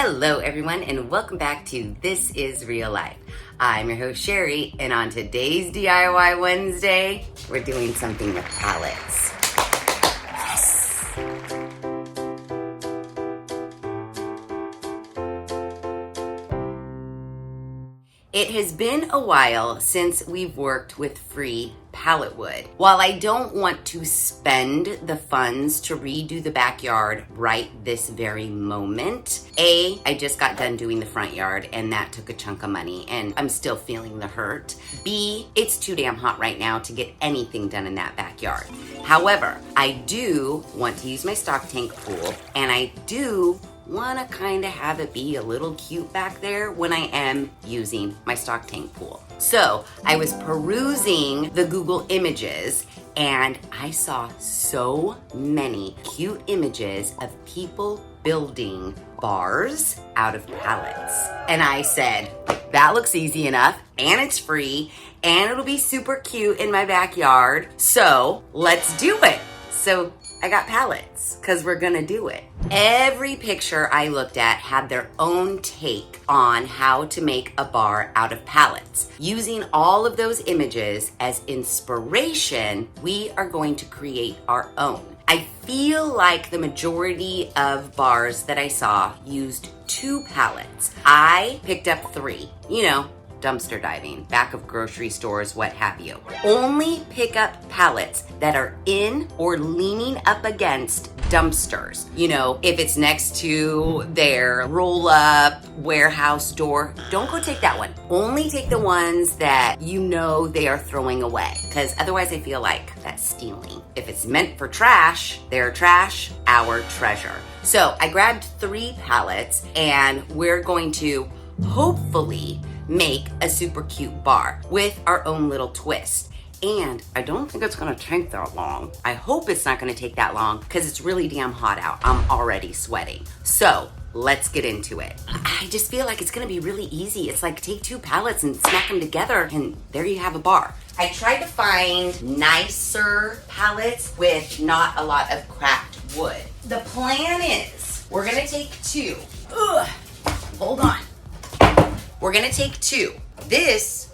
Hello everyone and welcome back to This Is Real Life. I'm your host Sheri, and on today's DIY Wednesday, we're doing something with pallets. Yes! It has been a while since we've worked with free pallet wood. While I don't want to spend the funds to redo the backyard right this very moment, I just got done doing the front yard and that took a chunk of money and I'm still feeling the hurt. B, it's too damn hot right now to get anything done in that backyard. However, I do want to use my stock tank pool, and I do want to kind of have it be a little cute back there when I am using my stock tank pool. So I was perusing the Google images and I saw so many cute images of people building bars out of pallets. And I said, that looks easy enough and it's free and it'll be super cute in my backyard. So let's do it. So I got pallets because we're gonna do it. Every picture I looked at had their own take on how to make a bar out of pallets. Using all of those images as inspiration, we are going to create our own. I feel like the majority of bars that I saw used 2 pallets. I picked up 3, dumpster diving, back of grocery stores, what have you. Only pick up pallets that are in or leaning up against dumpsters. If it's next to their roll-up warehouse door, don't go take that one. Only take the ones that they are throwing away, because otherwise I feel like that's stealing. If it's meant for trash, their trash, our treasure. So I grabbed 3 pallets and we're going to hopefully make a super cute bar with our own little twist. And I don't think it's gonna take that long. I hope it's not gonna take that long because it's really damn hot out. I'm already sweating. So let's get into it. I just feel like it's gonna be really easy. It's like take 2 pallets and smack them together and there you have a bar. I tried to find nicer pallets with not a lot of cracked wood. The plan is we're gonna take 2. Hold on. We're gonna take 2. This,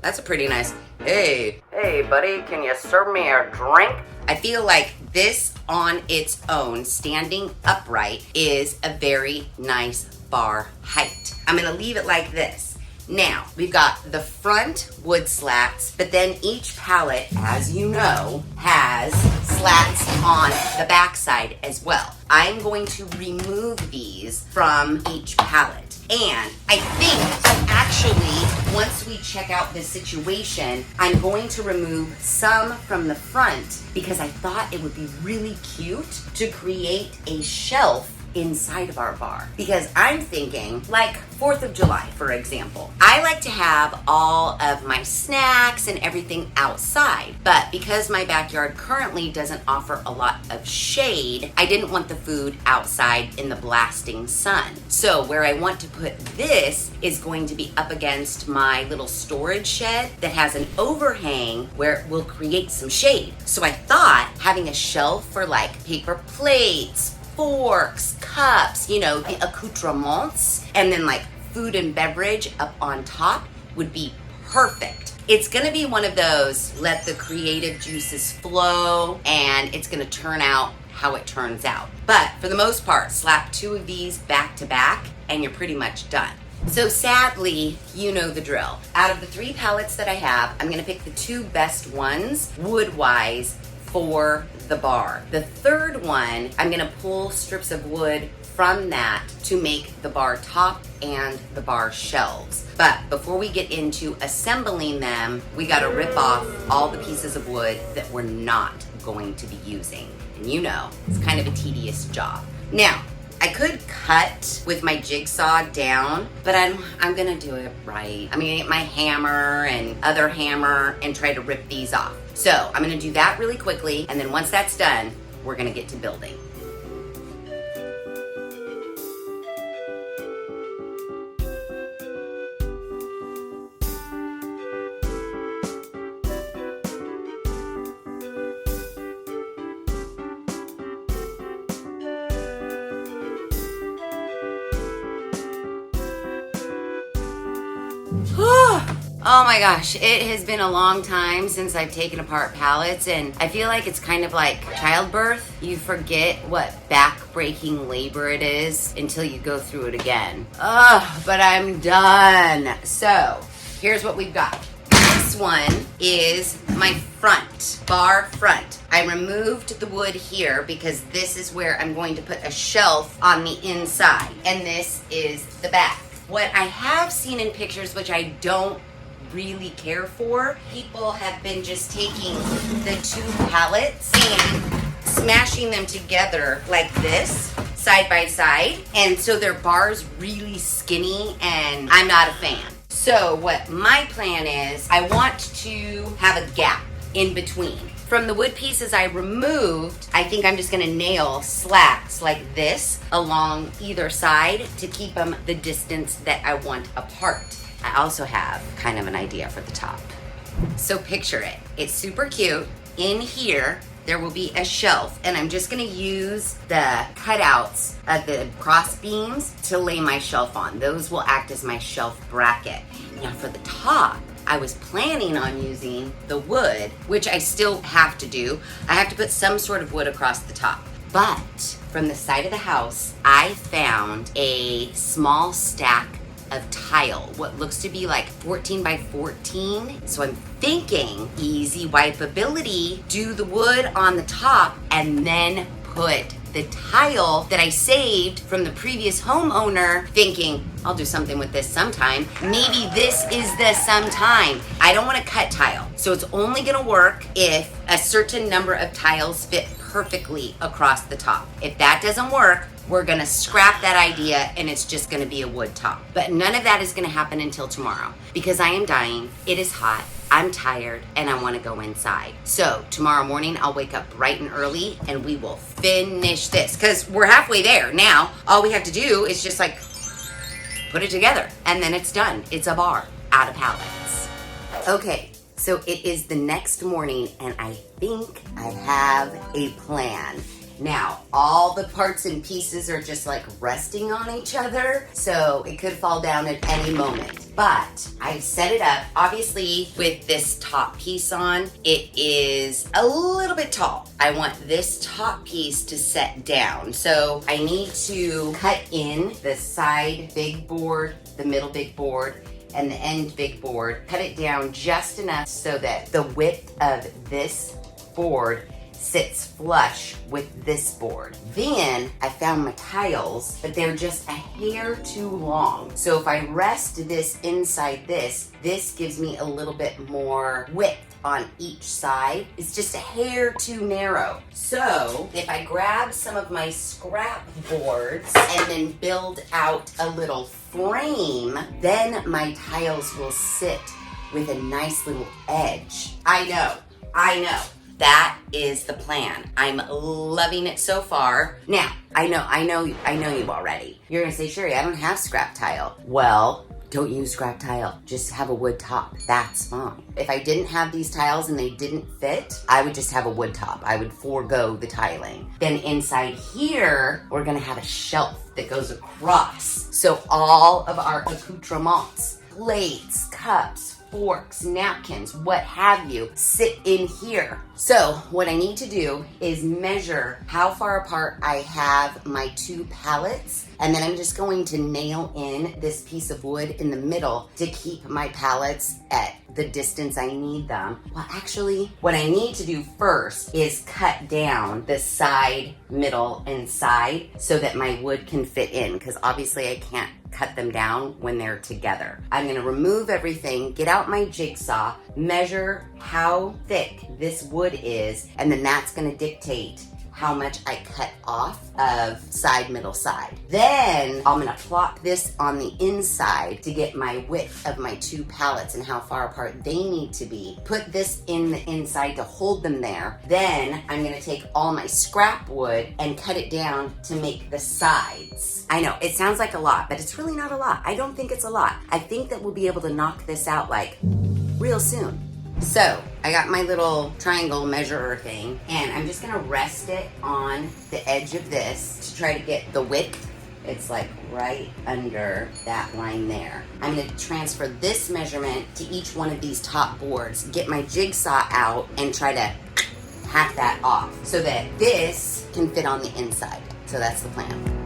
that's a pretty nice, hey buddy, can you serve me a drink? I feel like this on its own, standing upright, is a very nice bar height. I'm gonna leave it like this. Now, we've got the front wood slats, but then each pallet, as you know, has slats on the back side as well. I'm going to remove these from each pallet. And I think, actually, once we check out this situation, I'm going to remove some from the front because I thought it would be really cute to create a shelf inside of our bar. Because I'm thinking, like 4th of July, for example, I like to have all of my snacks and everything outside. But because my backyard currently doesn't offer a lot of shade, I didn't want the food outside in the blasting sun. So where I want to put this is going to be up against my little storage shed that has an overhang where it will create some shade. So I thought having a shelf for like paper plates, forks, cups, the accoutrements, and then like food and beverage up on top would be perfect. It's gonna be one of those, let the creative juices flow, and it's gonna turn out how it turns out. But for the most part, slap 2 of these back to back and you're pretty much done. So sadly, you know the drill. Out of the 3 pallets that I have, I'm gonna pick the 2 best ones, wood-wise, for the bar. The 3rd one, I'm gonna pull strips of wood from that to make the bar top and the bar shelves. But before we get into assembling them, we gotta rip off all the pieces of wood that we're not going to be using. And it's kind of a tedious job. Now, I could cut with my jigsaw down, but I'm gonna do it right. I'm gonna get my hammer and other hammer and try to rip these off. So I'm gonna do that really quickly, and then once that's done, we're gonna get to building. Oh my gosh, it has been a long time since I've taken apart pallets, and I feel like it's kind of like childbirth. You forget what back-breaking labor it is until you go through it again. But I'm done. So, here's what we've got. This one is my front, bar front. I removed the wood here because this is where I'm going to put a shelf on the inside, and this is the back. What I have seen in pictures, which I don't really care for, people have been just taking the two pallets and smashing them together like this, side by side, and so their bar's really skinny, and I'm not a fan. So what my plan is, I want to have a gap in between. From the wood pieces I removed, I think I'm just gonna nail slats like this along either side to keep them the distance that I want apart. I also have kind of an idea for the top. So picture it. It's super cute. In here, there will be a shelf, and I'm just gonna use the cutouts of the cross beams to lay my shelf on. Those will act as my shelf bracket. Now for the top, I was planning on using the wood, which I still have to do. I have to put some sort of wood across the top. But from the side of the house, I found a small stack of tile, what looks to be like 14 by 14. So I'm thinking easy wipeability, do the wood on the top, and then put the tile that I saved from the previous homeowner, thinking I'll do something with this sometime. Maybe this is the sometime. I don't want to cut tile, so it's only gonna work if a certain number of tiles fit perfectly across the top. If that doesn't work, we're gonna scrap that idea and it's just gonna be a wood top. But none of that is gonna happen until tomorrow because I am dying, it is hot, I'm tired, and I wanna go inside. So tomorrow morning, I'll wake up bright and early and we will finish this because we're halfway there. Now, all we have to do is just like put it together and then it's done. It's a bar out of pallets. Okay, so it is the next morning and I think I have a plan. Now, all the parts and pieces are just like resting on each other, so it could fall down at any moment. But I've set it up, obviously with this top piece on, it is a little bit tall. I want this top piece to set down. So I need to cut in the side big board, the middle big board, and the end big board, cut it down just enough so that the width of this board sits flush with this board. Then I found my tiles, but they're just a hair too long. So if I rest this inside this gives me a little bit more width on each side. It's just a hair too narrow. So if I grab some of my scrap boards and then build out a little frame, then my tiles will sit with a nice little edge. I know. That is the plan. I'm loving it so far. Now, I know you already. You're gonna say, Sheri, I don't have scrap tile. Well, don't use scrap tile. Just have a wood top. That's fine. If I didn't have these tiles and they didn't fit, I would just have a wood top. I would forego the tiling. Then inside here, we're gonna have a shelf that goes across. So all of our accoutrements, plates, cups, forks, napkins, what have you, sit in here. So what I need to do is measure how far apart I have my two pallets, and then I'm just going to nail in this piece of wood in the middle to keep my pallets at the distance I need them. Well, actually, what I need to do first is cut down the side, middle, and side so that my wood can fit in, because obviously I can't cut them down when they're together. I'm gonna remove everything, get out my jigsaw, measure how thick this wood is, and then that's gonna dictate how much I cut off of side, middle, side. Then I'm gonna plop this on the inside to get my width of my two pallets and how far apart they need to be. Put this in the inside to hold them there. Then I'm gonna take all my scrap wood and cut it down to make the sides. I know, it sounds like a lot, but it's really not a lot. I don't think it's a lot. I think that we'll be able to knock this out like real soon. So I got my little triangle measurer thing, and I'm just gonna rest it on the edge of this to try to get the width It's like right under that line there. I'm gonna transfer this measurement to each one of these top boards, get my jigsaw out and try to hack that off so that this can fit on the inside. So that's the plan.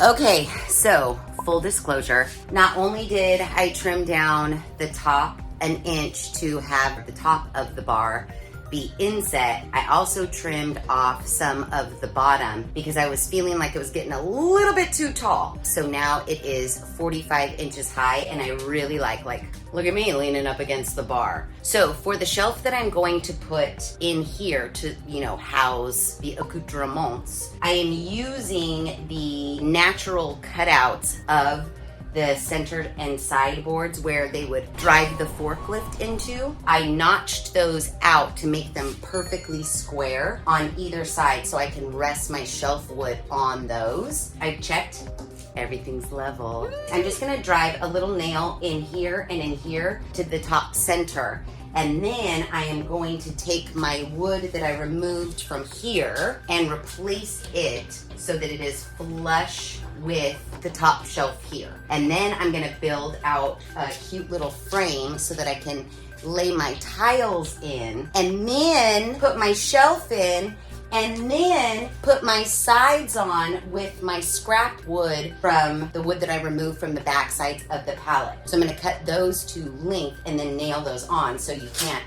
Okay, so full disclosure, not only did I trim down the top an inch to have the top of the bar be inset, I also trimmed off some of the bottom because I was feeling like it was getting a little bit too tall. So now it is 45 inches high and I really like, look at me leaning up against the bar. So for the shelf that I'm going to put in here to, house the accoutrements, I am using the natural cutouts of the center and sideboards where they would drive the forklift into. I notched those out to make them perfectly square on either side so I can rest my shelf wood on those. I checked, everything's level. I'm just gonna drive a little nail in here and in here to the top center. And then I am going to take my wood that I removed from here and replace it so that it is flush with the top shelf here. And then I'm gonna build out a cute little frame so that I can lay my tiles in and then put my shelf in and then put my sides on with my scrap wood from the wood that I removed from the back sides of the pallet. So I'm gonna cut those to length and then nail those on so you can't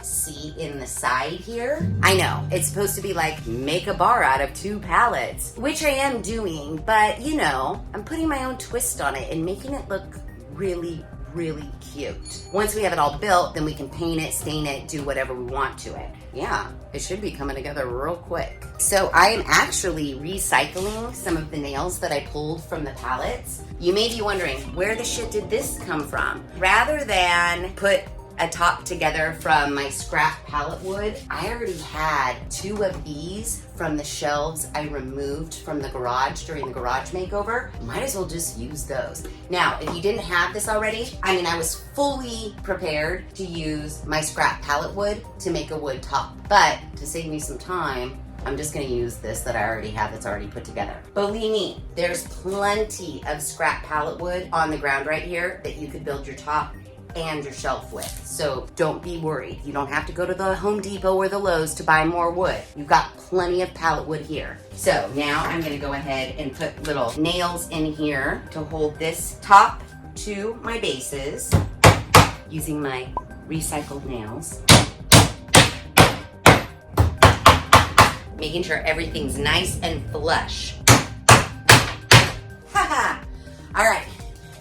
see in the side here. I know, it's supposed to be make a bar out of 2 pallets, which I am doing, but I'm putting my own twist on it and making it look really, really cute. Once we have it all built, then we can paint it, stain it, do whatever we want to it. Yeah, it should be coming together real quick. So I am actually recycling some of the nails that I pulled from the pallets. You may be wondering, where the shit did this come from? Rather than put a top together from my scrap pallet wood, I already had 2 of these from the shelves I removed from the garage during the garage makeover. Might as well just use those. Now, if you didn't have this already, I was fully prepared to use my scrap pallet wood to make a wood top. But to save me some time, I'm just gonna use this that I already have that's already put together. Believe me, there's plenty of scrap pallet wood on the ground right here that you could build your top and your shelf with. So don't be worried. You don't have to go to the Home Depot or the Lowe's to buy more wood. You've got plenty of pallet wood here. So now I'm gonna go ahead and put little nails in here to hold this top to my bases using my recycled nails. Making sure everything's nice and flush. Haha! All right,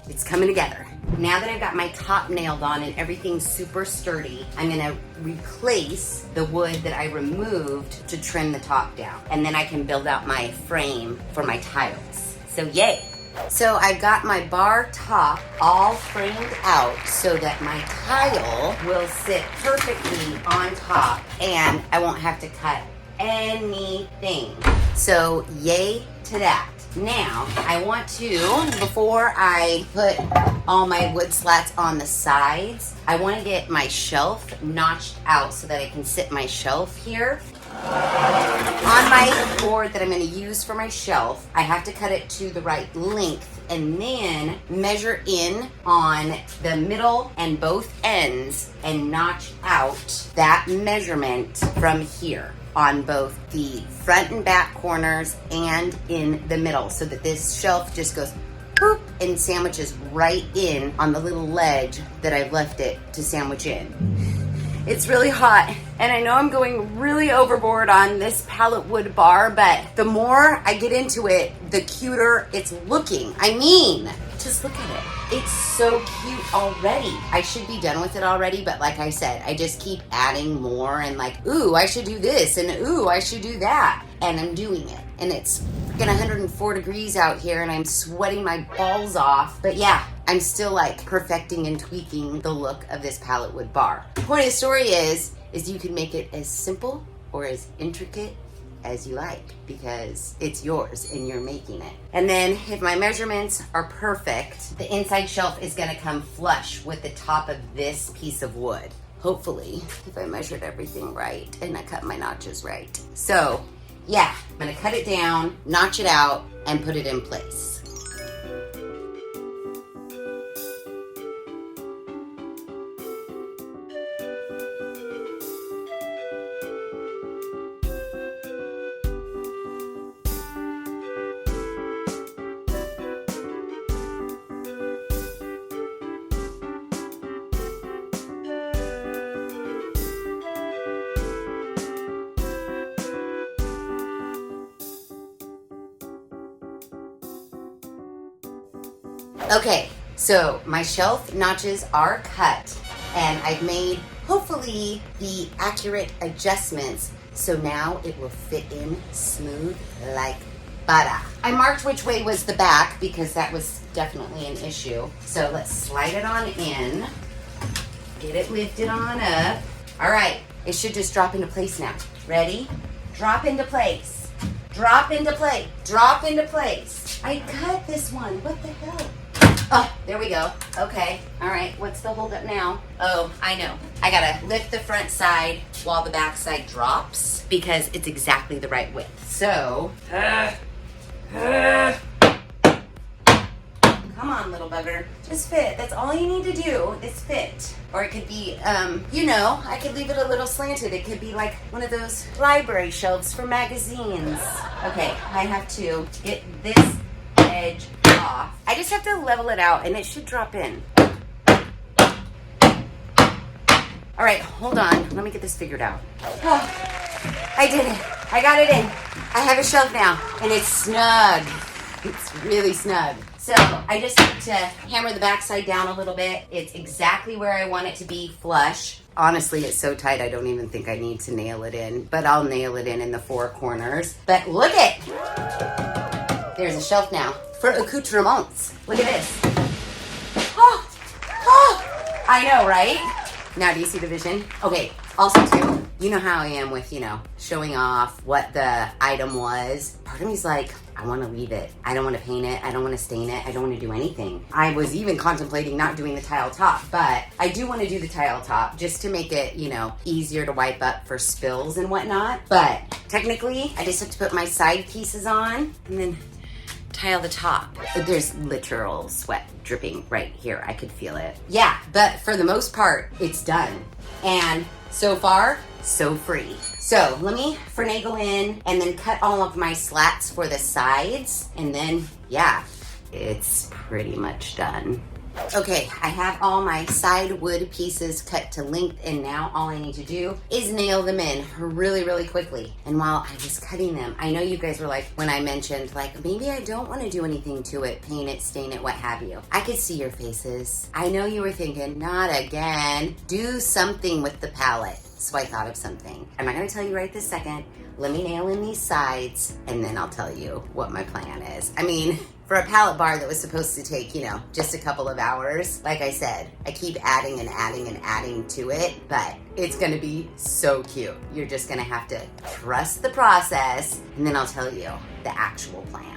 it's coming together. Now that I've got my top nailed on and everything's super sturdy, I'm gonna replace the wood that I removed to trim the top down. And then I can build out my frame for my tiles. So yay! So I've got my bar top all framed out so that my tile will sit perfectly on top and I won't have to cut anything. So yay to that. Now, I want to, before I put all my wood slats on the sides, I want to get my shelf notched out so that I can sit my shelf here. On my board that I'm going to use for my shelf, I have to cut it to the right length and then measure in on the middle and both ends and notch out that measurement from here on both the front and back corners and in the middle so that this shelf just goes boop and sandwiches right in on the little ledge that I've left it to sandwich in. It's really hot and I know I'm going really overboard on this pallet wood bar, but the more I get into it, the cuter it's looking. Just look at it. It's so cute already. I should be done with it already, but like I said, I just keep adding more and ooh, I should do this and ooh, I should do that. And I'm doing it. And it's freaking 104 degrees out here and I'm sweating my balls off. But yeah, I'm still perfecting and tweaking the look of this pallet wood bar. The point of the story is you can make it as simple or as intricate as you like, because it's yours and you're making it. And then if my measurements are perfect, the inside shelf is gonna come flush with the top of this piece of wood. Hopefully, if I measured everything right and I cut my notches right. So yeah, I'm gonna cut it down, notch it out, and put it in place. Okay, so my shelf notches are cut and I've made, hopefully, the accurate adjustments so now it will fit in smooth like butter. I marked which way was the back because that was definitely an issue. So let's slide it on in, get it lifted on up. All right, it should just drop into place now. Ready? Drop into place. Drop into place. Drop into place. I cut this one. What the hell? Oh, there we go. Okay. All right. What's the holdup now? Oh, I know. I gotta lift the front side while the back side drops because it's exactly the right width. So, come on, little bugger. Just fit. That's all you need to do is fit. Or it could be, I could leave it a little slanted. It could be like one of those library shelves for magazines. Okay, I have to get this edge off. I just have to level it out and it should drop in. All right, hold on. Let me get this figured out. Oh, I did it. I got it in. I have a shelf now and it's snug. It's really snug. So I just need to hammer the backside down a little bit. It's exactly where I want it to be flush. Honestly, it's so tight I don't even think I need to nail it in, but I'll nail it in the four corners. But look it! There's a shelf now for accoutrements. Look at this. Oh, I know, right? Now, do you see the vision? Okay, also too, you know how I am with, showing off what the item was. Part of me's like, I want to leave it. I don't want to paint it. I don't want to stain it. I don't want to do anything. I was even contemplating not doing the tile top, but I do want to do the tile top just to make it, easier to wipe up for spills and whatnot. But technically, I just have to put my side pieces on and then tile the top. There's literal sweat dripping right here. I could feel it. Yeah, but for the most part, it's done. And so far, so free. So let me finagle in and then cut all of my slats for the sides. And then, yeah, it's pretty much done. Okay, I have all my side wood pieces cut to length, and now all I need to do is nail them in really, really quickly. And while I was cutting them, I know you guys were like, when I mentioned, like, maybe I don't want to do anything to it, paint it, stain it, what have you. I could see your faces. I know you were thinking, not again. Do something with the palette. So I thought of something. I'm not gonna tell you right this second. Let me nail in these sides, and then I'll tell you what my plan is. I mean, for a pallet bar that was supposed to take, just a couple of hours, like I said, I keep adding and adding and adding to it, but it's gonna be so cute. You're just gonna have to trust the process, and then I'll tell you the actual plan.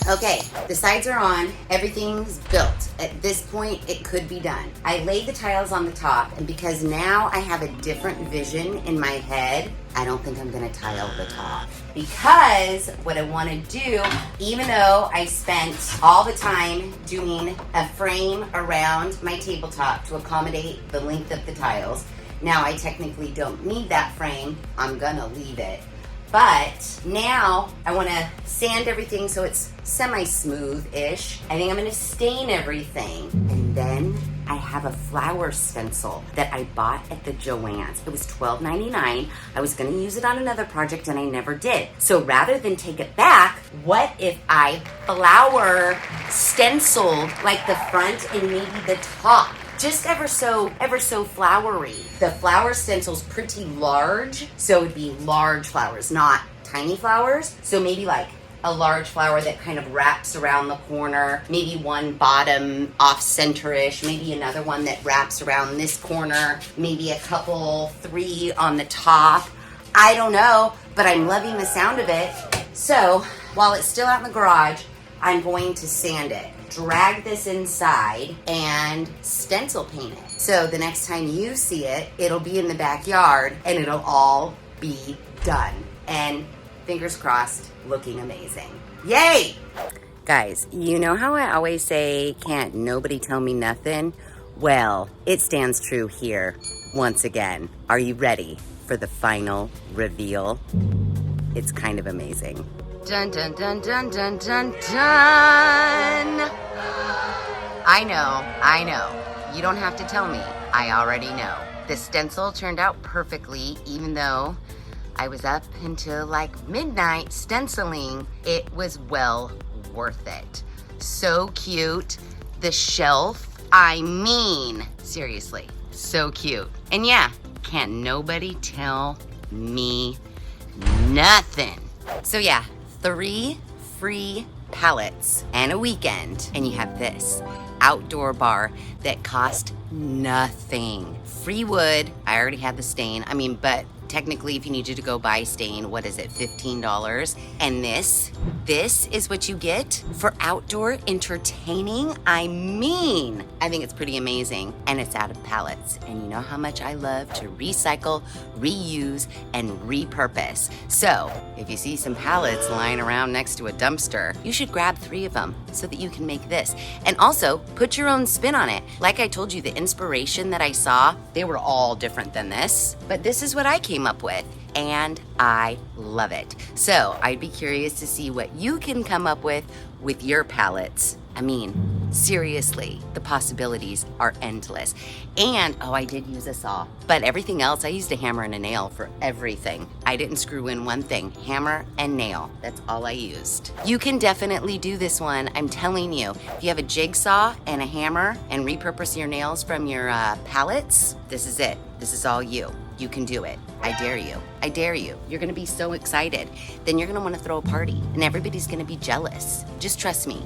Okay, the sides are on, everything's built. At this point, it could be done. I laid the tiles on the top, and because now I have a different vision in my head, I don't think I'm gonna tile the top. Because what I wanna do, even though I spent all the time doing a frame around my tabletop to accommodate the length of the tiles, now I technically don't need that frame, I'm gonna leave it. But now I want to sand everything so it's semi-smooth-ish. I think I'm going to stain everything. And then I have a flower stencil that I bought at the Joann's. It was $12.99. I was going to use it on another project and I never did. So rather than take it back, what if I flower stenciled like the front and maybe the top just ever so flowery. The flower stencil's pretty large, so it'd be large flowers, not tiny flowers. So maybe like a large flower that kind of wraps around the corner, maybe one bottom off center-ish, maybe another one that wraps around this corner, maybe a couple, 3 on the top. I don't know, but I'm loving the sound of it. So while it's still out in the garage, I'm going to sand it, drag this inside, and stencil paint it. So the next time you see it, it'll be in the backyard and it'll all be done. And fingers crossed, looking amazing. Yay! Guys, you know how I always say, can't nobody tell me nothing? Well, it stands true here once again. Are you ready for the final reveal? It's kind of amazing. Dun, dun, dun, dun, dun, dun, dun. I know. You don't have to tell me. I already know. The stencil turned out perfectly, even though I was up until like midnight stenciling. It was well worth it. So cute. The shelf, I mean, seriously, so cute. And yeah, can't nobody tell me nothing. So yeah, 3 free pallets and a weekend, and you have this outdoor bar that cost nothing. Free wood. I already had the stain. I mean, but technically, if you need you to go buy stain, what is it, $15? And this is what you get for outdoor entertaining. I mean, I think it's pretty amazing. And it's out of pallets. And you know how much I love to recycle, reuse, and repurpose. So if you see some pallets lying around next to a dumpster, you should grab 3 of them so that you can make this. And also put your own spin on it. Like I told you, the inspiration that I saw, they were all different than this, but this is what I came up with, and I love it. So I'd be curious to see what you can come up with your pallets. I mean, seriously, the possibilities are endless. And, oh, I did use a saw, but everything else, I used a hammer and a nail for everything. I didn't screw in one thing, hammer and nail. That's all I used. You can definitely do this one, I'm telling you. If you have a jigsaw and a hammer and repurpose your nails from your pallets, this is it. This is all you. You can do it. I dare you. I dare you. You're gonna be so excited. Then you're gonna wanna throw a party and everybody's gonna be jealous. Just trust me.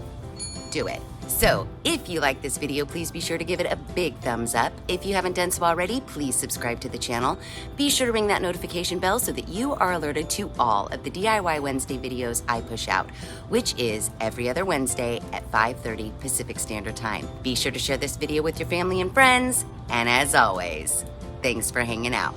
Do it. So if you like this video, please be sure to give it a big thumbs up. If you haven't done so already, please subscribe to the channel. Be sure to ring that notification bell so that you are alerted to all of the DIY Wednesday videos I push out, which is every other Wednesday at 5:30 Pacific Standard Time. Be sure to share this video with your family and friends. And as always, thanks for hanging out.